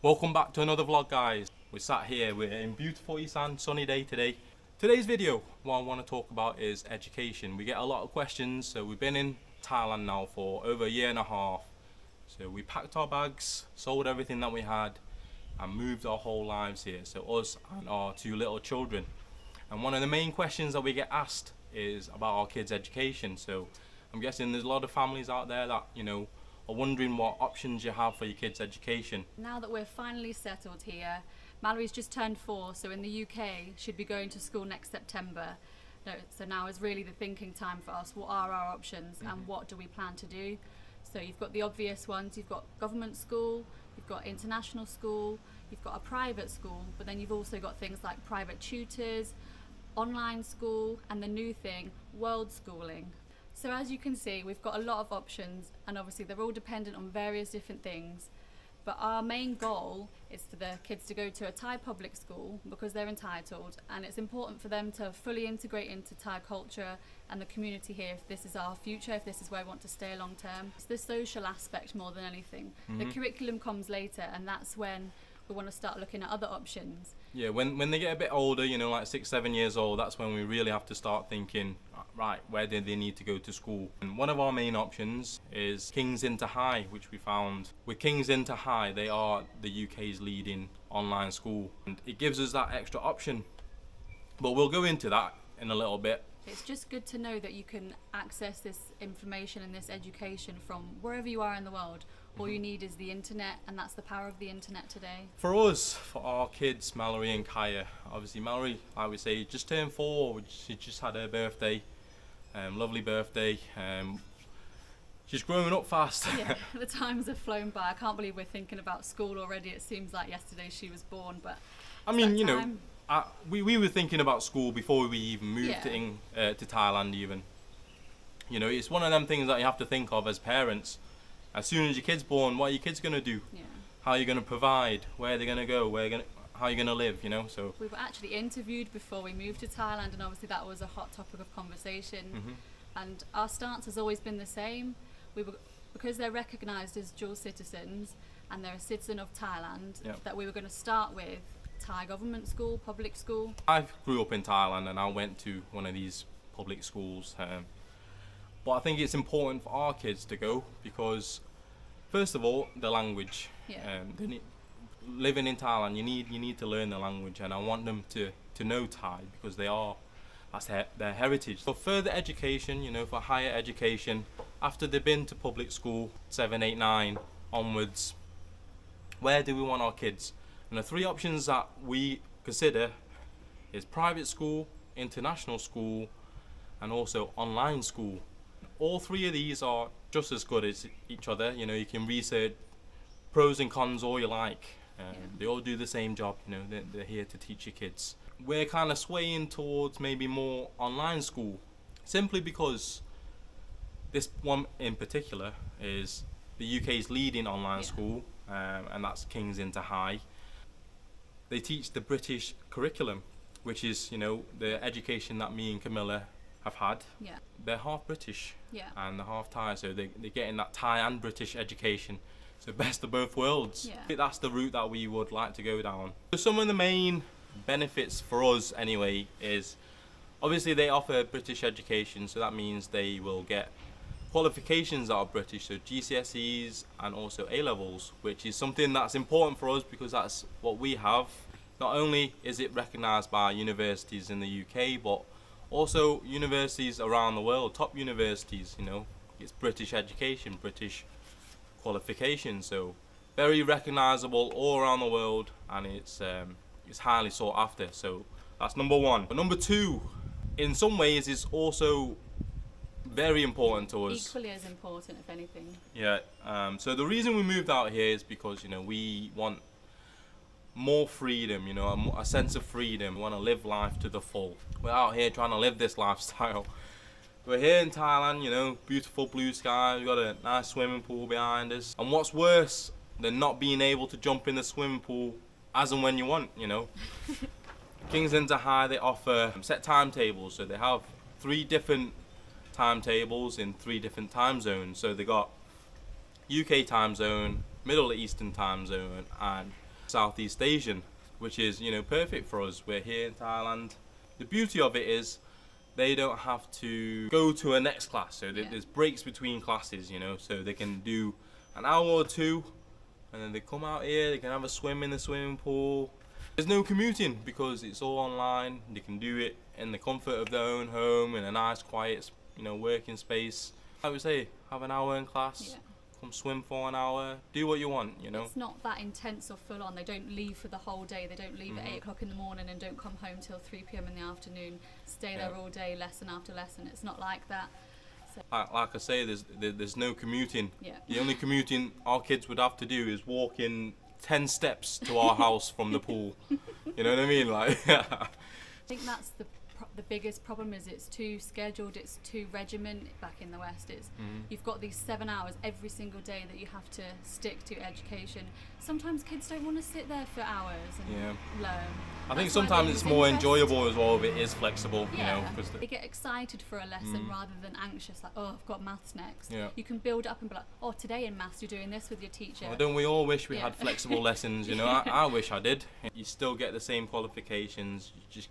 Welcome back to another vlog, guys. We're sat here, we're in beautiful Isan, sunny day today. Today's video, what I want to talk about is education. We get a lot of questions. So we've been in Thailand now for over a year and a half. So we packed our bags, sold everything that we had and moved our whole lives here. So us and our two little children. And one of the main questions that we get asked is about our kids' education. So I'm guessing there's a lot of families out there that, are wondering what options you have for your kids' education. Now that we're finally settled here, Mallory's just turned 4, so in the UK she'd be going to school next September. So now is really the thinking time for us. What are our options and what do we plan to do? So you've got the obvious ones, you've got government school, you've got international school, you've got a private school, but then you've also got things like private tutors, online school, and the new thing, Worldschooling. So as you can see, we've got a lot of options, and obviously they're all dependent on various different things. But our main goal is for the kids to go to a Thai public school because they're entitled, and it's important for them to fully integrate into Thai culture and the community here if this is our future, if this is where we want to stay long term. It's the social aspect more than anything. The curriculum comes later, and that's when we want to start looking at other options. Yeah, when they get a bit older, like 6, 7 years old, that's when we really have to start thinking, right, where do they need to go to school? And one of our main options is InterHigh, which we found. With InterHigh, they are the UK's leading online school, and it gives us that extra option. But we'll go into that in a little bit. It's just good to know that you can access this information and this education from wherever you are in the world. All you need is the internet, and that's the power of the internet today. For us, for our kids, Mallory and Kaya, obviously Mallory, I would say, just turned 4. She just had her birthday, lovely birthday. She's growing up fast. Yeah, the times have flown by. I can't believe we're thinking about school already. It seems like yesterday she was born, but I mean, we were thinking about school before we even moved to Thailand even. It's one of them things that you have to think of as parents. As soon as your kid's born, what are your kids going to do? Yeah. How are you going to provide? Where are they going to go? How are you going to live, So we were actually interviewed before we moved to Thailand, and obviously that was a hot topic of conversation. And our stance has always been the same. Because they're recognised as dual citizens and they're a citizen of Thailand, that we were going to start with Thai government school, public school. I grew up in Thailand and I went to one of these public schools. But I think it's important for our kids to go because, first of all, the language. Living in Thailand, you need to learn the language, and I want them to know Thai because that's their heritage. For further education, for higher education, after they've been to public school, 7, 8, 9 onwards, where do we want our kids? And the 3 options that we consider is private school, international school, and also online school. All 3 of these are just as good as each other. You can research pros and cons all you like. They all do the same job. They're here to teach your kids. We're kind of swaying towards maybe more online school, simply because this one in particular is the UK's leading online school, and that's InterHigh. They teach the British curriculum, which is the education that me and Camilla have had. They're half British and they're half Thai, so they're getting that Thai and British education, so best of both worlds. That's the route that we would like to go down. So some of the main benefits for us anyway is obviously they offer British education, so that means they will get qualifications that are British, so GCSEs and also A-levels, which is something that's important for us because that's what we have. Not only is it recognised by universities in the UK, but also universities around the world, top universities, it's British education, British qualifications, so very recognisable all around the world, and it's highly sought after. So that's number 1. But number 2, in some ways, is also very important to us. Equally as important, if anything. So the reason we moved out here is because we want more freedom, a sense of freedom. We want to live life to the full. We're out here trying to live this lifestyle. We're here in Thailand, beautiful blue skies, we've got a nice swimming pool behind us. And what's worse than not being able to jump in the swimming pool as and when you want, InterHigh, they offer set timetables, so they have 3 different timetables in 3 different time zones. So they got UK time zone, Middle Eastern time zone, and Southeast Asian, which is, you know, perfect for us. We're here in Thailand. The beauty of it is they don't have to go to a next class, so there's breaks between classes, you know, so they can do an hour or two and then they come out here, they can have a swim in the swimming pool. There's no commuting because it's all online. They can do it in the comfort of their own home in a nice quiet, you know, working space. I would say have an hour in class, come swim for an hour, do what you want, you know. It's not that intense or full on. They don't leave for the whole day. They don't leave at 8 o'clock in the morning and don't come home till 3 p.m. in the afternoon. Stay there all day, lesson after lesson. It's not like that. So like I say, there's no commuting. Yeah. The only commuting our kids would have to do is walk in 10 steps to our house from the pool. You know what I mean? Like, I think that's the biggest problem is it's too scheduled, it's too regiment. Back in the West, it's you've got these 7 hours every single day that you have to stick to education. Sometimes kids don't want to sit there for hours and learn. I think sometimes it's more enjoyable as well if it is flexible, you know. Cause they get excited for a lesson rather than anxious, like, oh, I've got maths next. Yeah. You can build up and be like, oh, today in maths you're doing this with your teacher. Well, don't we all wish we had flexible lessons, you know? I wish I did. You still get the same qualifications, you just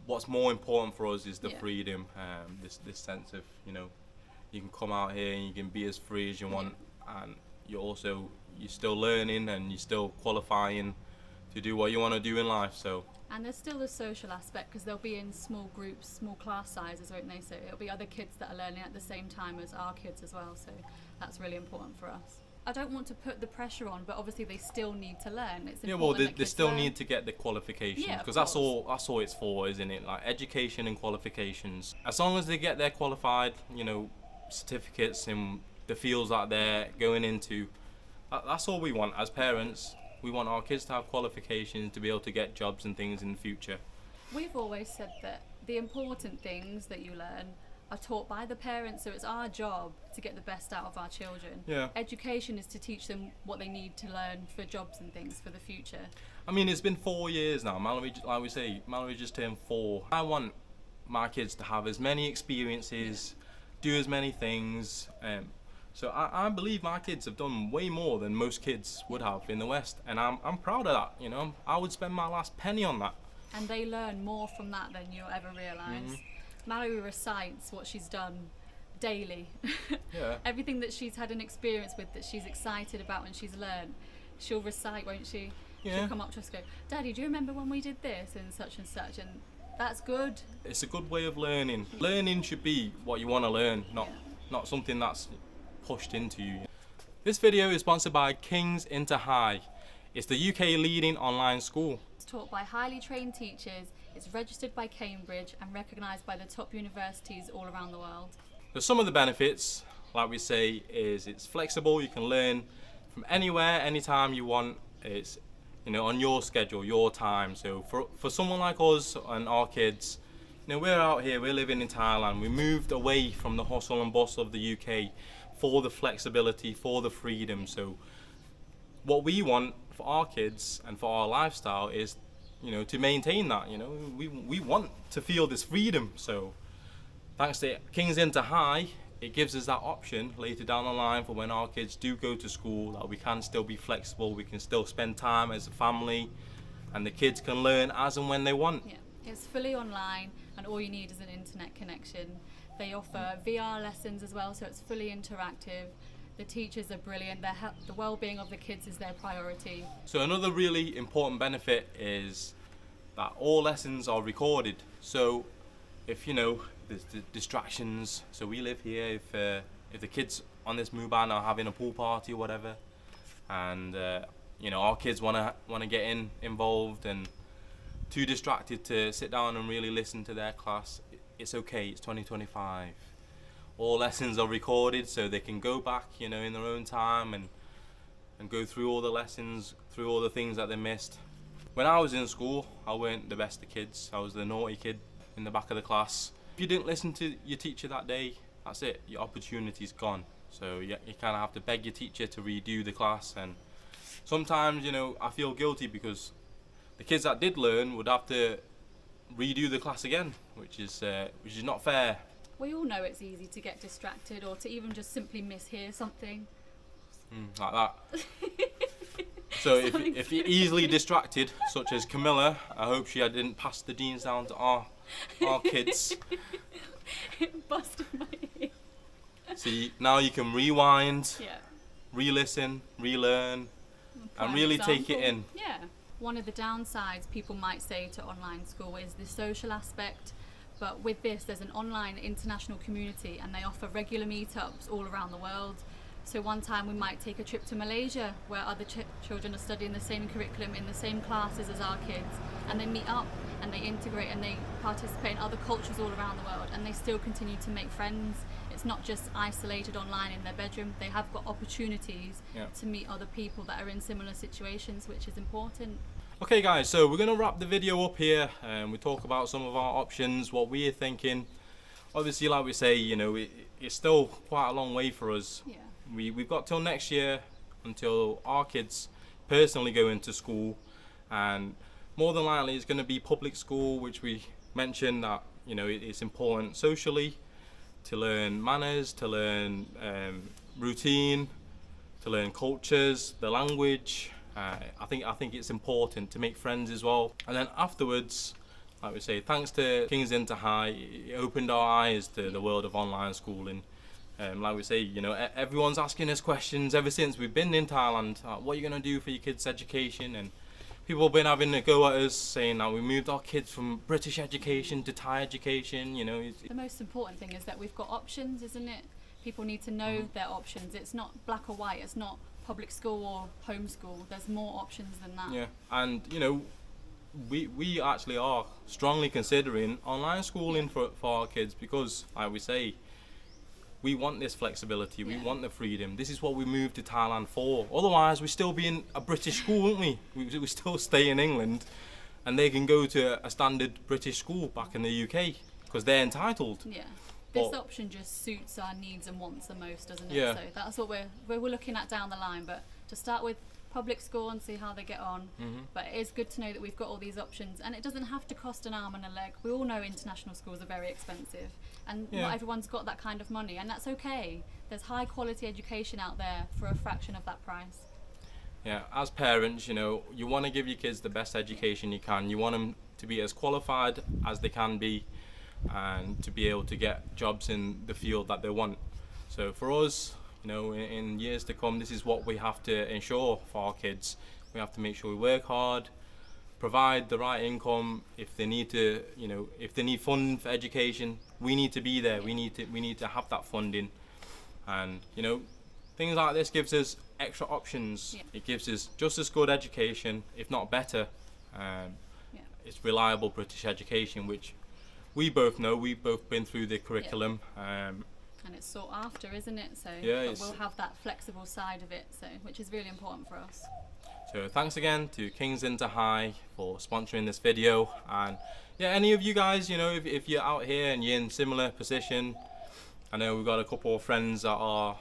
what's more important for us is the freedom, this sense of, you know, you can come out here and you can be as free as you want, and you're still learning and you're still qualifying to do what you want to do in life. So. And there's still the social aspect because they'll be in small groups, small class sizes, won't they? So it'll be other kids that are learning at the same time as our kids as well. So that's really important for us. I don't want to put the pressure on, but obviously they still need to learn. It's they still need to get the qualifications, because that's all it's for, isn't it? Like education and qualifications. As long as they get their qualified, you know, certificates in the fields that they're going into, that's all we want as parents. We want our kids to have qualifications to be able to get jobs and things in the future. We've always said that the important things that you learn are taught by the parents, so it's our job to get the best out of our children. Yeah. Education is to teach them what they need to learn for jobs and things for the future. I mean, it's been 4 years now. Mallory, like we say, Mallory just turned 4. I want my kids to have as many experiences, do as many things. So I believe my kids have done way more than most kids would have in the West, and I'm proud of that. You know, I would spend my last penny on that. And they learn more from that than you'll ever realise. Mallory recites what she's done daily. Everything that she's had an experience with that she's excited about and she's learned, she'll recite, won't she? She'll come up to us and go, Daddy, do you remember when we did this and such and such? And that's good. It's a good way of learning. Learning should be what you want to learn, not something that's pushed into you. This video is sponsored by King's InterHigh. It's the UK leading online school. It's taught by highly trained teachers. It's registered by Cambridge and recognised by the top universities all around the world. So some of the benefits, like we say, is it's flexible. You can learn from anywhere, anytime you want. It's, you know, on your schedule, your time. So for someone like us and our kids, you know, we're out here, we're living in Thailand. We moved away from the hustle and bustle of the UK for the flexibility, for the freedom. So what we want for our kids and for our lifestyle is, you know, to maintain that. You know, we want to feel this freedom. So thanks to King's InterHigh, it gives us that option later down the line for when our kids do go to school, that we can still be flexible, we can still spend time as a family, and the kids can learn as and when they want. Yeah, it's fully online and all you need is an internet connection. They offer VR lessons as well, so it's fully interactive. The teachers are brilliant. The well-being of the kids is their priority. So another really important benefit is that all lessons are recorded. So if, you know, there's distractions, so we live here, if the kids on this mobile are having a pool party or whatever, and you know, our kids want to get involved and too distracted to sit down and really listen to their class, it's okay. It's 2025. All lessons are recorded, so they can go back, you know, in their own time and go through all the lessons, through all the things that they missed. When I was in school, I weren't the best of kids. I was the naughty kid in the back of the class. If you didn't listen to your teacher that day, that's it. Your opportunity's gone. So you kind of have to beg your teacher to redo the class. And sometimes, you know, I feel guilty because the kids that did learn would have to redo the class again, which is not fair. We all know it's easy to get distracted or to even just simply mishear something. Like that. So if you're easily distracted, such as Camilla, I hope she didn't pass the jeans down to our kids. It busted my ear. See, now you can rewind, Yeah. re-listen, relearn, Prime and really take it example. in. Yeah. One of the downsides people might say to online school is the social aspect. But with this, there's an online international community and they offer regular meetups all around the world. So one time we might take a trip to Malaysia where other children are studying the same curriculum in the same classes as our kids, and they meet up and they integrate and they participate in other cultures all around the world, and they still continue to make friends. It's not just isolated online in their bedroom. They have got opportunities to meet other people that are in similar situations, which is important. Okay guys, so we're going to wrap the video up here and we talk about some of our options, what we're thinking. Obviously, like we say, you know, it's still quite a long way for us. Yeah. We've got till next year until our kids personally go into school, and more than likely it's going to be public school, which we mentioned that, you know, it's important socially to learn manners, to learn routine, to learn cultures, the language. I think it's important to make friends as well. And then afterwards, like we say, thanks to King's InterHigh, it opened our eyes to the world of online schooling. Like we say, you know, everyone's asking us questions ever since we've been in Thailand. What are you going to do for your kids' education? And people have been having a go at us, saying that we moved our kids from British education to Thai education. You know, The most important thing is that we've got options, isn't it? People need to know their options. It's not black or white. It's not public school or homeschool. There's more options than that. Yeah, and you know, we actually are strongly considering online schooling for our kids, because, like we say, we want this flexibility, we want the freedom. This is what we moved to Thailand for. Otherwise, we'd still be in a British school, wouldn't we? We still stay in England, and they can go to a standard British school back in the UK because they're entitled. Yeah. This option just suits our needs and wants the most, doesn't it? Yeah. So that's what we're looking at down the line. But to start with, public school and see how they get on. But it is good to know that we've got all these options, and it doesn't have to cost an arm and a leg. We all know international schools are very expensive, and not everyone's got that kind of money, and that's okay. There's high quality education out there for a fraction of that price. Yeah, as parents, you know, you want to give your kids the best education you can. You want them to be as qualified as they can be, and to be able to get jobs in the field that they want. So for us, you know, in years to come, this is what we have to ensure for our kids. We have to make sure we work hard, provide the right income. If they need to, you know, if they need funding for education, we need to be there. We need to have that funding, and you know, things like this gives us extra options. It gives us just as good education, if not better. It's reliable British education, which we both know. We've both been through the curriculum. And it's sought after, isn't it? So but we'll have that flexible side of it, so which is really important for us. So thanks again to King's InterHigh for sponsoring this video. And yeah, any of you guys, you know, if you're out here and you're in similar position, I know we've got a couple of friends that are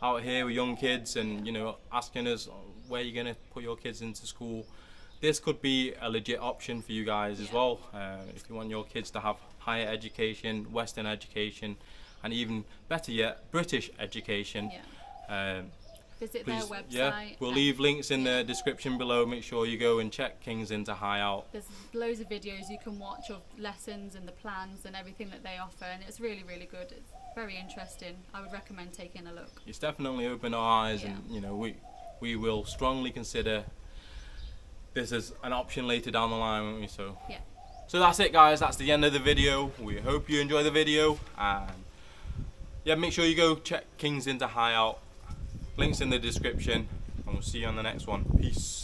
out here with young kids and, you know, asking us where you're going to put your kids into school. This could be a legit option for you guys as well. If you want your kids to have higher education, Western education, and even better yet, British education. Visit please, their website. Yeah, we'll leave links in the description below. Make sure you go and check King's InterHigh out. There's loads of videos you can watch of lessons and the plans and everything that they offer, and it's really, really good. It's very interesting. I would recommend taking a look. It's definitely opened our eyes, and you know, we will strongly consider this as an option later down the line, won't we? So so that's it, guys. That's the end of the video. We hope you enjoy the video, and yeah, make sure you go check King's InterHigh out. Links in the description, and we'll see you on the next one. Peace.